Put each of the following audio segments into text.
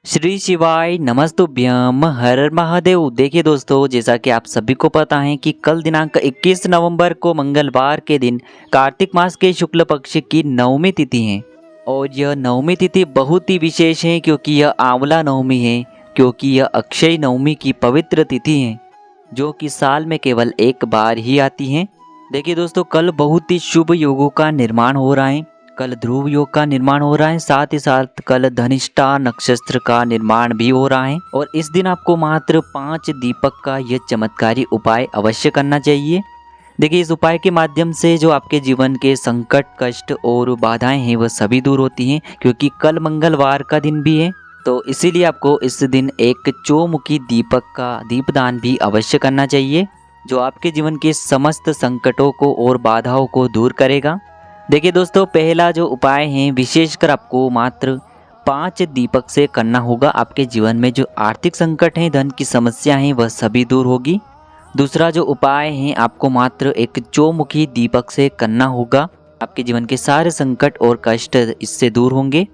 श्री शिवाय नमस्तुभ्यम हर हर महादेव। देखिए दोस्तों, जैसा कि आप सभी को पता है कि कल दिनांक 21 नवंबर को मंगलवार के दिन कार्तिक मास के शुक्ल पक्ष की नवमी तिथि है। और यह नवमी तिथि बहुत ही विशेष है क्योंकि यह आंवला नवमी है, क्योंकि यह अक्षय नवमी की पवित्र तिथि है जो कि साल में केवल एक बार ही आती है। देखिए दोस्तों, कल बहुत ही शुभ योगों का निर्माण हो रहा है। कल ध्रुव योग का निर्माण हो रहा है, साथ ही साथ कल धनिष्ठा नक्षत्र का निर्माण भी हो रहा है। और इस दिन आपको मात्र 5 दीपक का यह चमत्कारी उपाय अवश्य करना चाहिए। देखिए, इस उपाय के माध्यम से जो आपके जीवन के संकट, कष्ट और बाधाएं हैं वह सभी दूर होती हैं, क्योंकि कल मंगलवार का दिन भी है। तो इसीलिए आपको इस दिन एक चौमुखी दीपक का दीपदान भी अवश्य करना चाहिए, जो आपके जीवन के समस्त संकटों को और बाधाओं को दूर करेगा। देखिए दोस्तों, पहला जो उपाय है विशेषकर आपको मात्र 5 दीपक से करना होगा। आपके जीवन में जो आर्थिक संकट हैं, धन की समस्या हैं, वह सभी दूर होगी। दूसरा जो उपाय है आपको मात्र एक चौमुखी दीपक से करना होगा। आपके जीवन के सारे संकट और कष्ट इससे दूर होंगे।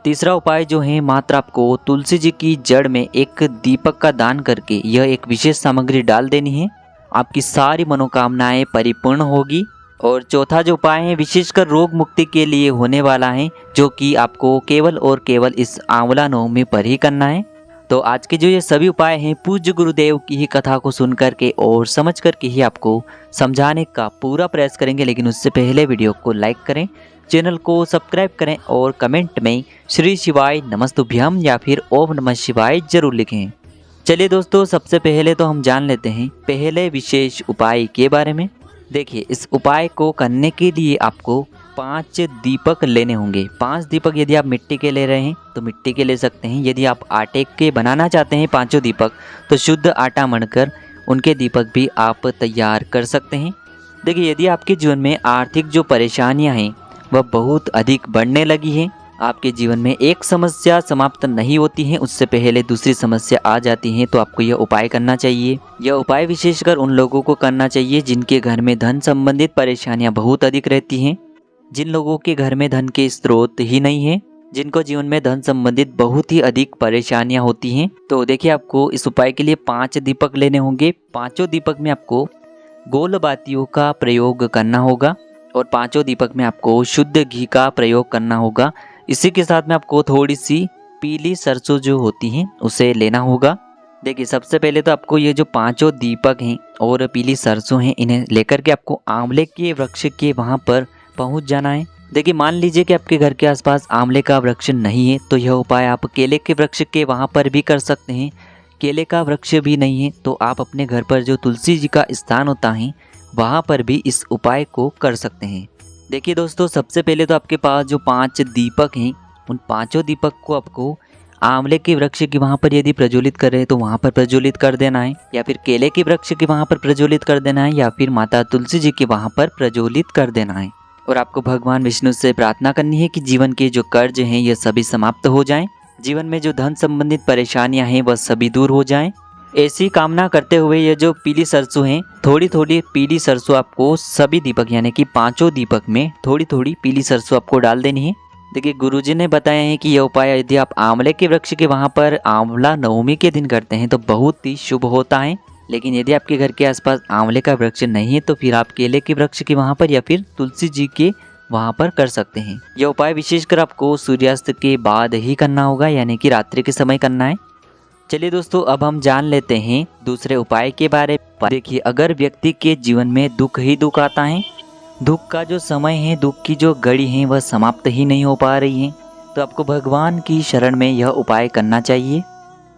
तीसरा उपाय जो है, मात्र आपको तुलसी जी की जड़ में एक दीपक का दान करके यह एक विशेष सामग्री डाल देनी है। आपकी सारी मनोकामनाएं परिपूर्ण होगी। और चौथा जो उपाय है विशेषकर रोग मुक्ति के लिए होने वाला है, जो कि आपको केवल और केवल इस आंवला नवमी पर ही करना है। तो आज के जो ये सभी उपाय हैं पूज्य गुरुदेव की ही कथा को सुन करके और समझ करके ही आपको समझाने का पूरा प्रयास करेंगे। लेकिन उससे पहले वीडियो को लाइक करें, चैनल को सब्सक्राइब करें और कमेंट में श्री शिवाय नमस्तुभ्यम या फिर ओम नमः शिवाय जरूर लिखें। चलिए दोस्तों, सबसे पहले तो हम जान लेते हैं पहले विशेष उपाय के बारे में। देखिए, इस उपाय को करने के लिए आपको 5 दीपक लेने होंगे। 5 दीपक यदि आप मिट्टी के ले रहे हैं तो मिट्टी के ले सकते हैं। यदि आप आटे के बनाना चाहते हैं 5 दीपक, तो शुद्ध आटा मढ़कर उनके दीपक भी आप तैयार कर सकते हैं। देखिए, यदि आपके जीवन में आर्थिक जो परेशानियां हैं वह बहुत अधिक बढ़ने लगी हैं, आपके जीवन में एक समस्या समाप्त नहीं होती है, उससे पहले दूसरी समस्या आ जाती है, तो आपको यह उपाय करना चाहिए। यह उपाय विशेषकर उन लोगों को करना चाहिए जिनके घर में धन संबंधित परेशानियां बहुत अधिक रहती हैं, जिन लोगों के घर में धन के स्रोत ही नहीं है, जिनको जीवन में धन संबंधित बहुत ही अधिक परेशानियां होती हैं। तो देखिए, आपको इस उपाय के लिए 5 दीपक लेने होंगे। 5 दीपक में आपको गोल बातियों का प्रयोग करना होगा और 5 दीपक में आपको शुद्ध घी का प्रयोग करना होगा। इसी के साथ में आपको थोड़ी सी पीली सरसों जो होती हैं उसे लेना होगा। देखिए, सबसे पहले तो आपको ये जो 5 दीपक हैं और पीली सरसों हैं, इन्हें लेकर के आपको आंवले के वृक्ष के वहाँ पर पहुँच जाना है। देखिए, मान लीजिए कि आपके घर के आसपास आंवले का वृक्ष नहीं है, तो यह उपाय आप केले के वृक्ष के वहाँ पर भी कर सकते हैं। केले का वृक्ष भी नहीं है तो आप अपने घर पर जो तुलसी जी का स्थान होता है वहाँ पर भी इस उपाय को कर सकते हैं। देखिए दोस्तों, सबसे पहले तो आपके पास जो 5 दीपक हैं, उन 5 दीपक को आपको आंवले के वृक्ष के वहाँ पर यदि प्रज्वलित कर रहे हैं तो वहाँ पर प्रज्वलित कर देना है, या फिर केले के वृक्ष के वहाँ पर प्रज्वलित कर देना है, या फिर माता तुलसी जी के वहाँ पर प्रज्वलित कर देना है। और आपको भगवान विष्णु से प्रार्थना करनी है कि जीवन के जो कर्ज हैं ये सभी समाप्त हो जाएं, जीवन में जो धन संबंधित परेशानियां हैं वह सभी दूर हो जाएं। ऐसी कामना करते हुए ये जो पीली सरसों हैं, थोड़ी थोड़ी पीली सरसों आपको सभी दीपक यानी कि 5 दीपक में थोड़ी थोड़ी पीली सरसों आपको डाल देनी है। देखिए, गुरुजी ने बताया है कि यह उपाय यदि आप आंवले के वृक्ष के वहाँ पर आंवला नवमी के दिन करते हैं तो बहुत ही शुभ होता है। लेकिन यदि आपके घर के आसपास आंवले का वृक्ष नहीं है तो फिर आप केले के वृक्ष के वहाँ पर या फिर तुलसी जी के वहाँ पर कर सकते हैं। यह उपाय विशेषकर आपको सूर्यास्त के बाद ही करना होगा, यानी कि रात्रि के समय करना है। चलिए दोस्तों, अब हम जान लेते हैं दूसरे उपाय के बारे में। देखिए, अगर व्यक्ति के जीवन में दुख ही दुख आता है, दुख का जो समय है, दुख की जो घड़ी है वह समाप्त ही नहीं हो पा रही है, तो आपको भगवान की शरण में यह उपाय करना चाहिए।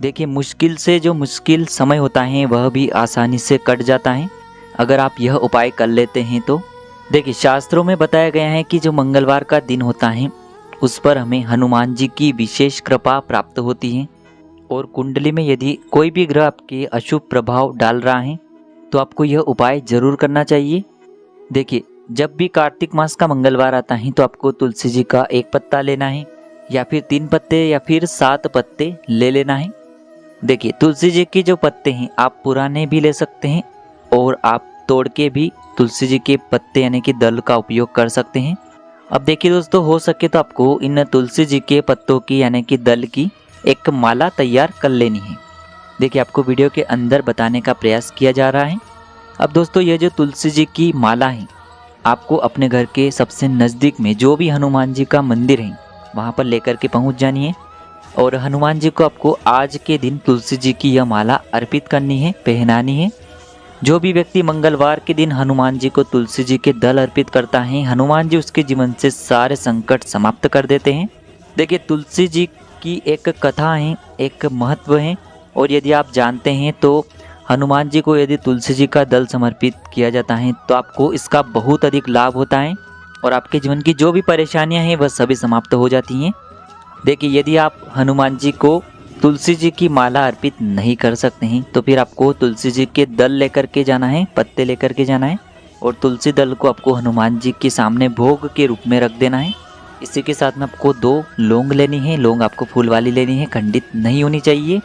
देखिए, मुश्किल से जो मुश्किल समय होता है वह भी आसानी से कट जाता है अगर आप यह उपाय कर लेते हैं तो। देखिए, शास्त्रों में बताया गया है कि जो मंगलवार का दिन होता है उस पर हमें हनुमान जी की विशेष कृपा प्राप्त होती है। और कुंडली में यदि कोई भी ग्रह आपके अशुभ प्रभाव डाल रहा है तो आपको यह उपाय जरूर करना चाहिए। देखिए, जब भी कार्तिक मास का मंगलवार आता है तो आपको तुलसी जी का 1 पत्ता लेना है, या फिर 3 पत्ते या फिर 7 पत्ते ले लेना है। देखिए, तुलसी जी के जो पत्ते हैं आप पुराने भी ले सकते हैं और आप तोड़ के भी तुलसी जी के पत्ते यानी कि दल का उपयोग कर सकते हैं। अब देखिए दोस्तों, हो सके तो आपको इन तुलसी जी के पत्तों की यानी कि दल की एक माला तैयार कर लेनी है। देखिए आपको वीडियो के अंदर बताने का प्रयास किया जा रहा है। अब दोस्तों ये जो तुलसी जी की माला है, आपको अपने घर के सबसे नज़दीक में जो भी हनुमान जी का मंदिर है वहाँ पर लेकर के पहुँच जानी है और हनुमान जी को आपको आज के दिन तुलसी जी की यह माला अर्पित करनी है, पहनानी है। जो भी व्यक्ति मंगलवार के दिन हनुमान जी को तुलसी जी के दल अर्पित करता है, हनुमान जी उसके जीवन से सारे संकट समाप्त कर देते हैं। देखिए तुलसी जी की एक कथा है, एक महत्व है और यदि आप जानते हैं तो हनुमान जी को यदि तुलसी जी का दल समर्पित किया जाता है तो आपको इसका बहुत अधिक लाभ होता है और आपके जीवन की जो भी परेशानियां हैं वह सभी समाप्त हो जाती हैं। देखिए यदि आप हनुमान जी को तुलसी जी की माला अर्पित नहीं कर सकते हैं तो फिर आपको तुलसी जी के दल लेकर के जाना है, पत्ते लेकर के जाना है और तुलसी दल को आपको हनुमान जी के सामने भोग के रूप में रख देना है। इसी के साथ में आपको 2 लौंग लेनी है। लौंग आपको फूल वाली लेनी है, खंडित नहीं होनी चाहिए।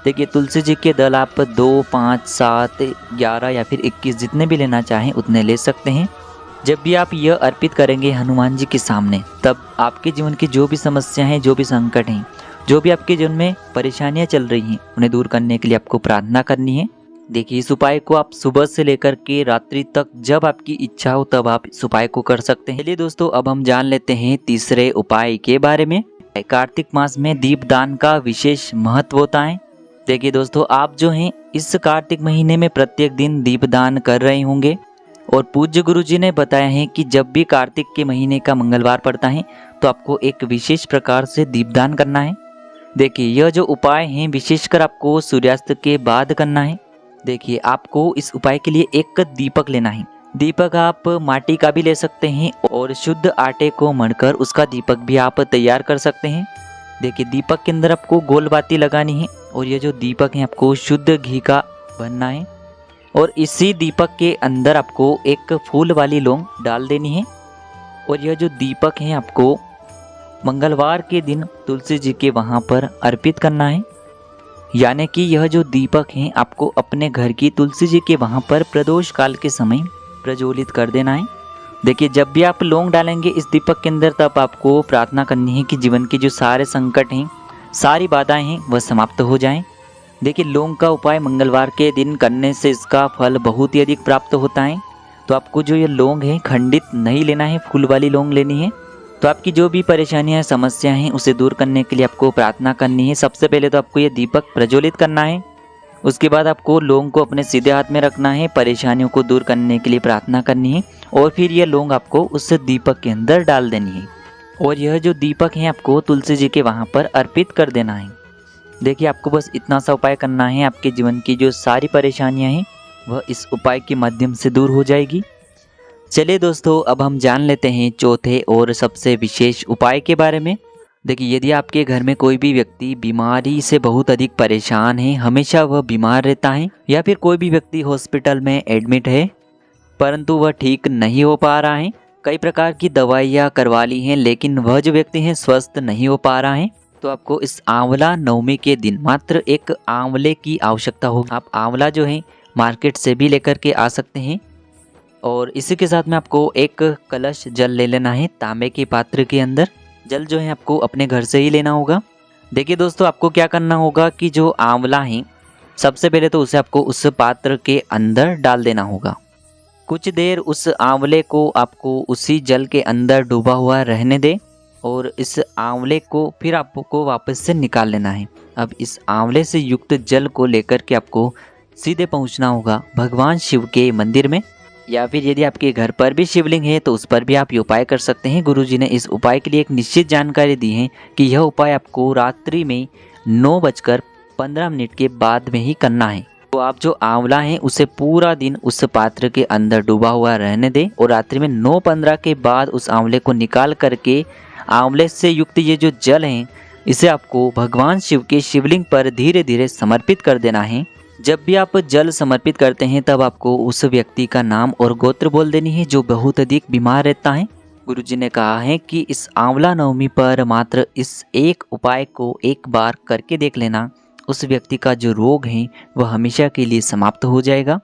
देखिए तुलसी जी के दल आप 2, 5, 7, 11 या फिर 21 जितने भी लेना चाहें उतने ले सकते हैं। जब भी आप यह अर्पित करेंगे हनुमान जी के सामने, तब आपके जीवन की जो भी समस्या हैं, जो भी संकट हैं, जो भी आपके जीवन में परेशानियां चल रही हैं, उन्हें दूर करने के लिए आपको प्रार्थना करनी है। देखिए इस उपाय को आप सुबह से लेकर के रात्रि तक जब आपकी इच्छा हो तब आप इस उपाय को कर सकते हैं। चलिए दोस्तों अब हम जान लेते हैं तीसरे उपाय के बारे में। कार्तिक मास में दीपदान का विशेष महत्व होता है। देखिए दोस्तों आप जो हैं इस कार्तिक महीने में प्रत्येक दिन दीपदान कर रहे होंगे और पूज्य गुरु जी ने बताया है कि जब भी कार्तिक के महीने का मंगलवार पड़ता है तो आपको एक विशेष प्रकार से दीपदान करना है। देखिए यह जो उपाय है विशेषकर आपको सूर्यास्त के बाद करना है। देखिए आपको इस उपाय के लिए एक दीपक लेना है। दीपक आप माटी का भी ले सकते हैं और शुद्ध आटे को मढ़कर उसका दीपक भी आप तैयार कर सकते हैं। देखिए दीपक के अंदर आपको गोल बाती लगानी है और ये जो दीपक है आपको शुद्ध घी का बनना है और इसी दीपक के अंदर आपको एक फूल वाली लौंग डाल देनी है और यह जो दीपक है आपको मंगलवार के दिन तुलसी जी के वहाँ पर अर्पित करना है। यानी कि यह जो दीपक है आपको अपने घर की तुलसी जी के वहाँ पर प्रदोष काल के समय प्रज्वलित कर देना है। देखिए जब भी आप लौंग डालेंगे इस दीपक के अंदर तब आपको प्रार्थना करनी है कि जीवन के जो सारे संकट हैं, सारी बाधाएं हैं वह समाप्त हो जाएं। देखिए लौंग का उपाय मंगलवार के दिन करने से इसका फल बहुत ही अधिक प्राप्त होता है। तो आपको जो ये लौंग है खंडित नहीं लेना है, फूल वाली लौंग लेनी है। तो आपकी जो भी परेशानियां समस्या हैं उसे दूर करने के लिए आपको प्रार्थना करनी है। सबसे पहले तो आपको ये दीपक प्रज्वलित करना है, उसके बाद आपको लौंग को अपने सीधे हाथ में रखना है, परेशानियों को दूर करने के लिए प्रार्थना करनी है और फिर ये लौंग आपको उस दीपक के अंदर डाल देनी है और यह जो दीपक है आपको तुलसी जी के वहाँ पर अर्पित कर देना है। देखिए आपको बस इतना सा उपाय करना है, आपके जीवन की जो सारी परेशानियां हैं वह इस उपाय के माध्यम से दूर हो जाएगी। चलिए दोस्तों अब हम जान लेते हैं चौथे और सबसे विशेष उपाय के बारे में। देखिए यदि आपके घर में कोई भी व्यक्ति बीमारी से बहुत अधिक परेशान है, हमेशा वह बीमार रहता है या फिर कोई भी व्यक्ति हॉस्पिटल में एडमिट है परंतु वह ठीक नहीं हो पा रहा है, कई प्रकार की दवाइयाँ करवा ली हैं लेकिन वह जो व्यक्ति है स्वस्थ नहीं हो पा रहा है, तो आपको इस आंवला नवमी के दिन मात्र एक आंवले की आवश्यकता होगी। आप आंवला जो है मार्केट से भी लेकर के आ सकते हैं और इसी के साथ में आपको एक कलश जल ले लेना है। तांबे के पात्र के अंदर जल जो है आपको अपने घर से ही लेना होगा। देखिए दोस्तों आपको क्या करना होगा कि जो आंवला है सबसे पहले तो उसे आपको उस पात्र के अंदर डाल देना होगा। कुछ देर उस आंवले को आपको उसी जल के अंदर डूबा हुआ रहने दे और इस आंवले को फिर आपको वापस से निकाल लेना है। अब इस आंवले से युक्त जल को लेकर के आपको सीधे पहुंचना होगा भगवान शिव के मंदिर में, या फिर यदि आपके घर पर भी शिवलिंग है तो उस पर भी आप ये उपाय कर सकते हैं। गुरुजी ने इस उपाय के लिए एक निश्चित जानकारी दी है कि यह उपाय आपको रात्रि में 9:15 के बाद में ही करना है। तो आप जो आंवला है उसे पूरा दिन उस पात्र के अंदर डूबा हुआ रहने दें और रात्रि में 9:15 के बाद उस आंवले को निकाल करके आंवले से युक्त ये जो जल है इसे आपको भगवान शिव के शिवलिंग पर धीरे धीरे समर्पित कर देना है। जब भी आप जल समर्पित करते हैं तब आपको उस व्यक्ति का नाम और गोत्र बोल देनी है जो बहुत अधिक बीमार रहता है। गुरुजी ने कहा है कि इस आंवला नवमी पर मात्र इस एक उपाय को एक बार करके देख लेना, उस व्यक्ति का जो रोग है वह हमेशा के लिए समाप्त हो जाएगा।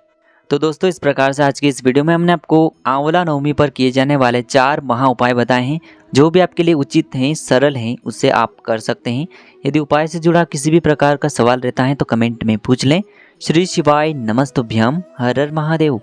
तो दोस्तों इस प्रकार से आज की इस वीडियो में हमने आपको आंवला नवमी पर किए जाने वाले 4 महा उपाय बताए हैं। जो भी आपके लिए उचित हैं, सरल हैं, उसे आप कर सकते हैं। यदि उपाय से जुड़ा किसी भी प्रकार का सवाल रहता है तो कमेंट में पूछ लें। श्री शिवाय नमस्तुभ्यम। हर हर महादेव।